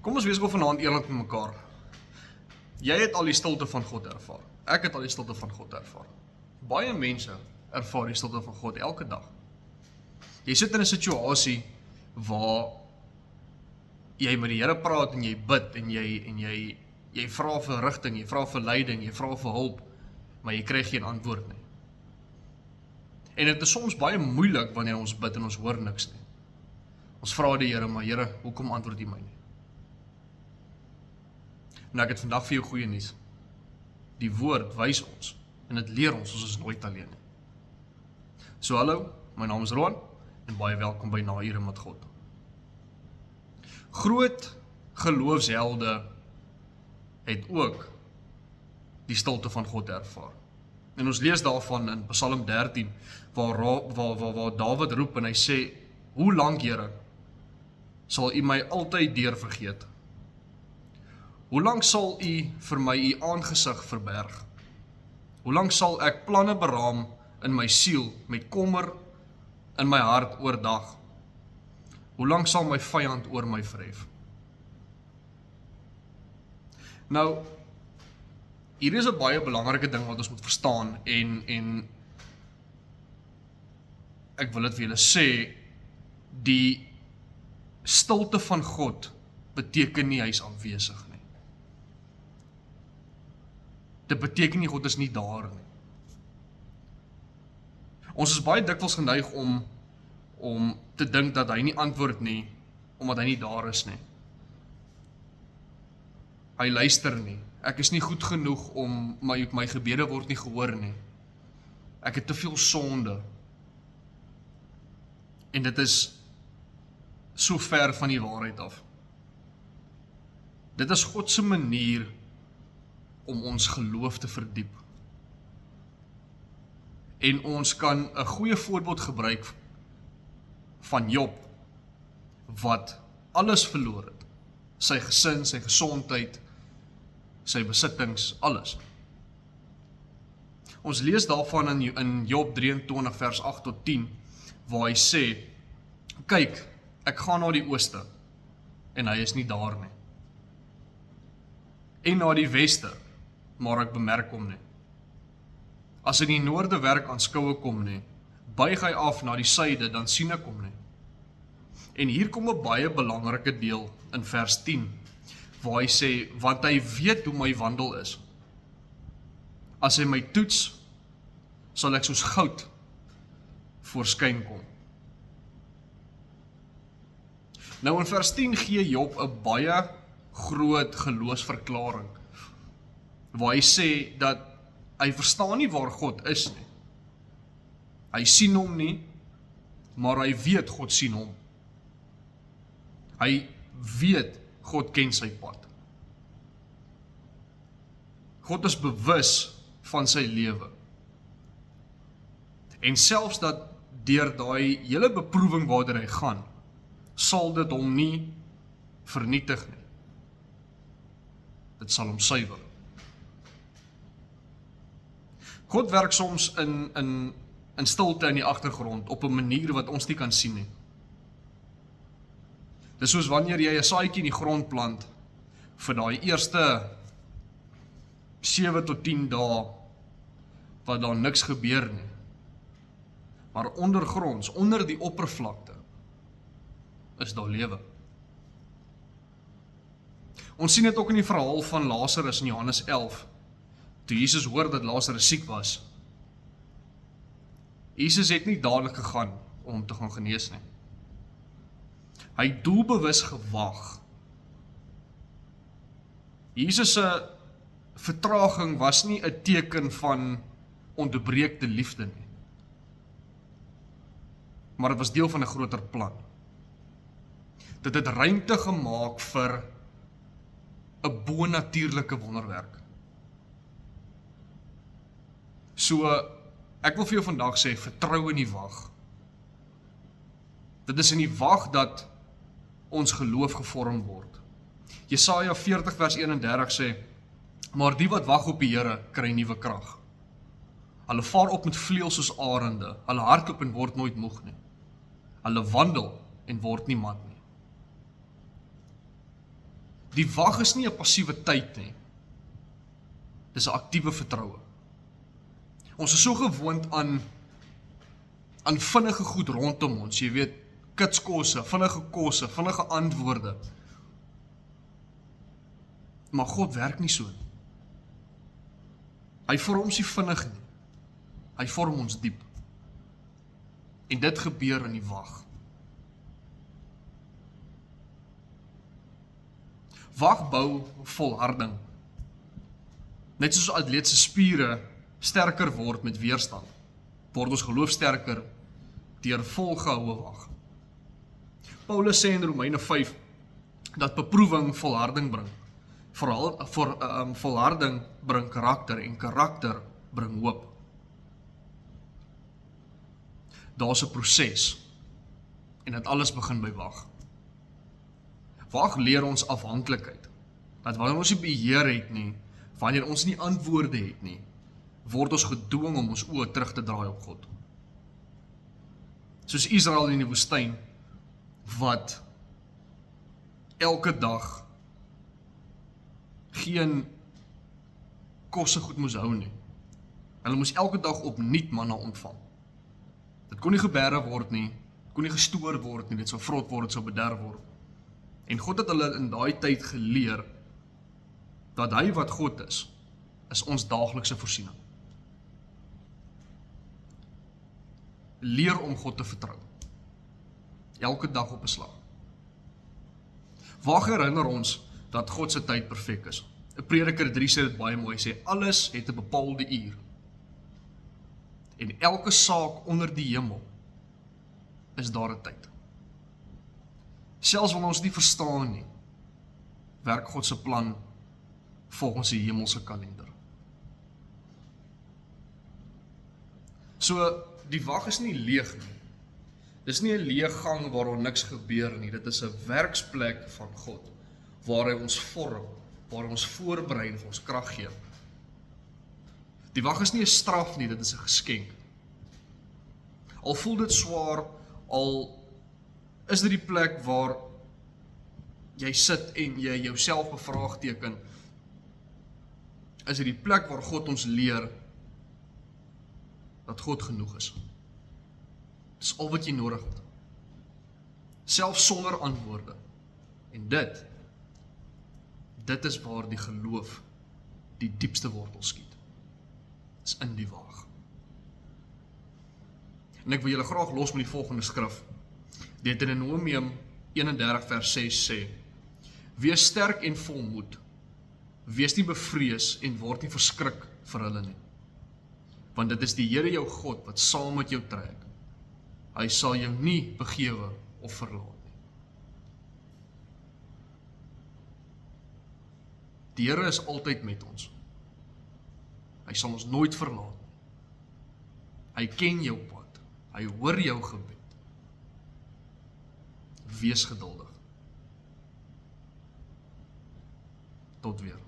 Kom ons wees gou vanaand eerlik met mekaar. Jy het al die stilte van God ervaar. Ek het al die stilte van God ervaar. Baie mense ervaar die stilte van God elke dag. Jy sit in 'n situasie waar jy met die Here praat en jy bid en jy vra vir rigting, jy vra vir leiding, jy vra vir hulp, maar jy kry geen antwoord nie. En dit is soms baie moeilik wanneer ons bid en ons hoor niks nie. Ons vra die Here, maar Here, hoekom antwoord U my nie? Nou ek het vandag vir jou goeie nuus. Die woord wys ons en dit leer ons is nooit alleen nie. So hallo, my naam is Roan en baie welkom by Na Ure met God. Groot geloofshelde het ook die stilte van God ervaar. En ons lees daarvan in Psalm 13 waar Dawid roep en hy sê, hoe lank Here sal U my altyd deur vergeet? Hoe lank sal U vir my U aangesig verberg? Hoe lank sal ek planne beraam in my siel met kommer in my hart oordag? Hoe lank sal my vyand oor my verhef? Nou, hier is 'n baie belangrike ding wat ons moet verstaan en ek wil dit vir julle sê, die stilte van God beteken nie hy is afwesig nie. Dit beteken nie God is nie daar nie. Ons is baie dikwels geneig om te dink dat hy nie antwoord nie, omdat hy nie daar is nie. Hy luister nie. Ek is nie goed genoeg om my gebede word nie gehoor nie. Ek het te veel sonde. En dit is so ver van die waarheid af. Dit is God se manier om ons geloof te verdiep. En ons kan 'n goeie voorbeeld gebruik van Job, wat alles verloor het. Sy gesin, sy gesondheid, sy besittings, alles. Ons lees daarvan in Job 23 vers 8 tot 10, waar hy sê, kyk, ek gaan na die ooste, en hy is nie daar nie. En na die weste, maar ek bemerk hom nie. As in die noorde werk aanskoue kom nie, buig hy af na die suide, dan sien ek hom nie. En hier kom 'n baie belangrike deel in vers 10, waar hy sê, want hy weet hoe my wandel is. As hy my toets, sal ek soos goud voorskyn kom. Nou in vers 10 gee Job 'n baie groot geloofsverklaring, waar hy sê dat hy verstaan nie waar God is nie. Hy sien hom nie, maar hy weet God sien hom. Hy weet God ken sy pad. God is bewus van sy lewe. En selfs dat deur daai hele beproewing waartoe hy gaan, sal dit hom nie vernietig nie. Dit sal hom suiwer. God werk soms in stilte in die agtergrond op 'n manier wat ons nie kan sien nie. Dis soos wanneer jy 'n saadjie in die grond plant vir daai eerste 7 tot 10 dae wat daar niks gebeur nie. Maar ondergronds, onder die oppervlakte, is daar lewe. Ons sien dit ook in die verhaal van Lazarus in Johannes 11, toe Jesus hoor dat Lazarus siek was. Jesus het nie dadelik gegaan om hom te gaan genees nie. Hy het doelbewus gewag. Jesus se vertraging was nie 'n teken van ontbreekte liefde nie, maar dit was deel van 'n groter plan. Dit het ruimte gemaak vir 'n bonatuurlike wonderwerk. So, ek wil vir jou vandag sê, vertrou in die wag. Dit is in die wag dat ons geloof gevorm word. Jesaja 40 vers 31 sê, maar die wat wag op die Here, kry nuwe krag. Hulle vaar op met vleuels soos arende, hulle hardloop en word nooit moeg nie. Hulle wandel en word nie mat nie. Die wag is nie 'n passiviteit nie. Dis 'n aktiewe vertroue. Ons is so gewoond aan vinnige goed rondom ons, jy weet, kitskosse, vinnige antwoorde. Maar God werk nie so nie. Hy vorm ons nie vinnig nie. Hy vorm ons diep. En dit gebeur in die wag. Wag bou volharding. Net soos atleet se spiere sterker word met weerstand, word ons geloof sterker deur volgehoue wag. Paulus sê in Romeine 5 dat beproewing volharding bring. Volharding bring karakter en karakter bring hoop. Daar's 'n proses en dit alles begin by wag. Wag leer ons afhanklikheid. Dat wanneer ons nie beheer het nie, wanneer ons nie antwoorde het nie, word ons gedwing om ons oë terug te draai op God. Soos Israel in die woestyn, wat elke dag geen kossegoed moes hou nie. Hulle moes elke dag opnuut manna ontvang. Dit kon nie geberre word nie, dit kon nie gestoor word nie, dit sou vrot word, dit sou bederf word. En God het hulle in daai tyd geleer dat hy wat God is ons daaglikse voorsiening. Leer om God te vertrou. Elke dag op 'n slag. Wag herinner ons dat God se tyd perfek is. Prediker 3 sê dit baie mooi, sê alles het 'n bepaalde uur. En elke saak onder die hemel is daar 'n tyd. Selfs wanneer ons nie verstaan nie, werk God se plan volgens die hemelse kalender. So, die wag is nie leeg nie. Dis nie 'n leë gang waar niks gebeur nie. Dit is 'n werksplek van God, waar hy ons vorm, waar hy ons voorberei en vir ons krag gee. Die wag is nie 'n straf nie, dit is 'n geskenk. Al voel dit swaar, al is dit die plek waar jy sit en jy jouself bevraagteken, is dit die plek waar God ons leer dat God genoeg is. Dis al wat jy nodig het. Selfs sonder antwoorde. En dit is waar die geloof die diepste wortel skiet. Dis in die wag. En ek wil julle graag los met die volgende skrif. Deuteronomium 31 vers 6 sê: Wees sterk en volmoed. Wees nie bevrees en word nie verskrik vir hulle nie. Want dit is die Here jou God wat saam met jou trek. Hy sal jou nie begewe of verlaat nie. Die Here is altyd met ons. Hy sal ons nooit verlaat nie. Hy ken jou pad. Hy hoor jou gebed. Wees geduldig. Tot weer.